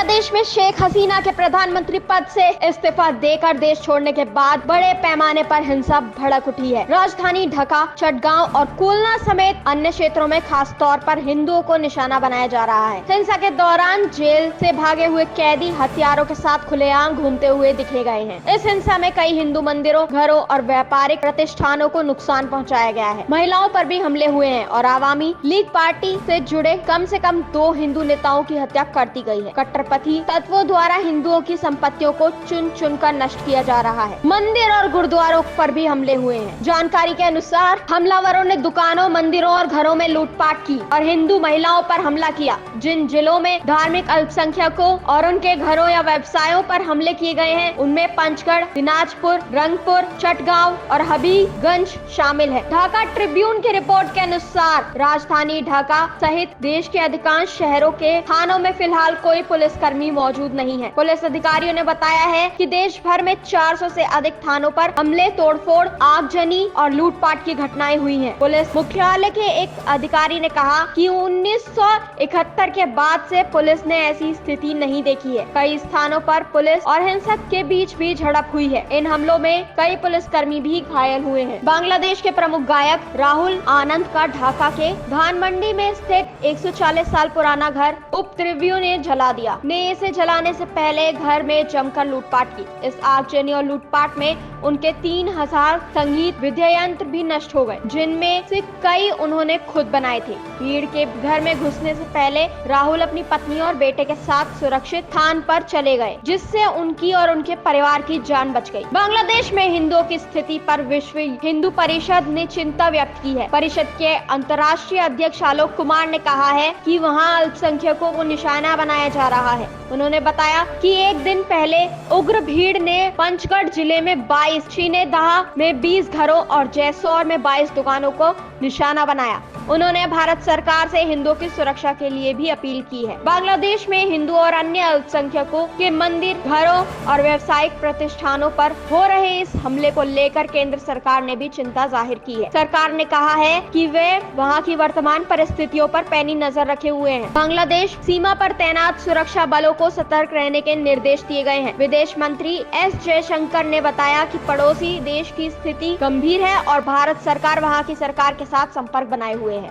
बांग्लादेश में शेख हसीना के प्रधानमंत्री पद से इस्तीफा देकर देश छोड़ने के बाद बड़े पैमाने पर हिंसा भड़क उठी है। राजधानी ढाका, चटगांव और खुलना समेत अन्य क्षेत्रों में खास तौर पर हिंदुओं को निशाना बनाया जा रहा है। हिंसा के दौरान जेल से भागे हुए कैदी हथियारों के साथ खुलेआम घूमते हुए दिखे गए हैं। इस हिंसा में कई हिंदू मंदिरों, घरों और व्यापारिक प्रतिष्ठानों को नुकसान पहुँचाया गया है। महिलाओं पर भी हमले हुए हैं और आवामी लीग पार्टी से जुड़े कम से कम 2 हिंदू नेताओं की हत्या कर दी गई है। कट्टरपंथी तत्वों द्वारा हिंदुओं की संपत्तियों को चुन चुन कर नष्ट किया जा रहा है। मंदिर और गुरुद्वारों पर भी हमले हुए हैं। जानकारी के अनुसार हमलावरों ने दुकानों, मंदिरों और घरों में लूटपाट की और हिंदू महिलाओं पर हमला किया। जिन जिलों में धार्मिक अल्पसंख्यकों और उनके घरों या व्यवसायों पर हमले किए गए हैं, उनमें पंचगढ़, दिनाजपुर, रंगपुर, चटगांव और हबीबगंज शामिल है। ढाका ट्रिब्यून की रिपोर्ट के अनुसार राजधानी ढाका सहित देश के अधिकांश शहरों के थानों में फिलहाल कोई पुलिसकर्मी मौजूद नहीं है। पुलिस अधिकारियों ने बताया है कि देश भर में 400 से अधिक थानों पर हमले, तोड़फोड़, आगजनी और लूटपाट की घटनाएं हुई हैं। पुलिस मुख्यालय के एक अधिकारी ने कहा कि 1971 के बाद से पुलिस ने ऐसी स्थिति नहीं देखी है। कई स्थानों पर पुलिस और हिंसक के बीच भी झड़प हुई है। इन हमलों में कई पुलिसकर्मी भी घायल हुए हैं। बांग्लादेश के प्रमुख गायक राहुल आनंद का ढाका के धानमंडी में स्थित 140 साल पुराना घर उपद्रवियों ने जला दिया। इसे जलाने से पहले घर में जमकर लूटपाट की। इस आगजनी और लूटपाट में उनके 3000 संगीत वाद्ययंत्र भी नष्ट हो गए, जिनमें से कई उन्होंने खुद बनाए थे। भीड़ के घर में घुसने से पहले राहुल अपनी पत्नी और बेटे के साथ सुरक्षित स्थान पर चले गए, जिससे उनकी और उनके परिवार की जान बच गई। बांग्लादेश में हिंदुओं की स्थिति पर विश्व हिंदू परिषद ने चिंता व्यक्त की है। परिषद के अंतर्राष्ट्रीय अध्यक्ष आलोक कुमार ने कहा है कि वहां अल्पसंख्यकों को निशाना बनाया जा रहा है। उन्होंने बताया कि एक दिन पहले उग्र भीड़ ने पंचगढ़ जिले में 22, शीनेदह में 20 घरों और जैसौर में 22 दुकानों को निशाना बनाया। उन्होंने भारत सरकार से हिंदुओं की सुरक्षा के लिए भी अपील की है। बांग्लादेश में हिंदू और अन्य अल्पसंख्यकों के मंदिर, घरों और व्यावसायिक प्रतिष्ठानों पर हो रहे इस हमले को लेकर केंद्र सरकार ने भी चिंता जाहिर की है। सरकार ने कहा है कि वे वहां की वर्तमान परिस्थितियों पर पैनी नजर रखे हुए हैं। बांग्लादेश सीमा पर तैनात सुरक्षा बलों को सतर्क रहने के निर्देश दिए गए हैं। विदेश मंत्री एस जयशंकर ने बताया कि पड़ोसी देश की स्थिति गंभीर है और भारत सरकार वहां की सरकार के साथ संपर्क बनाए हुए है।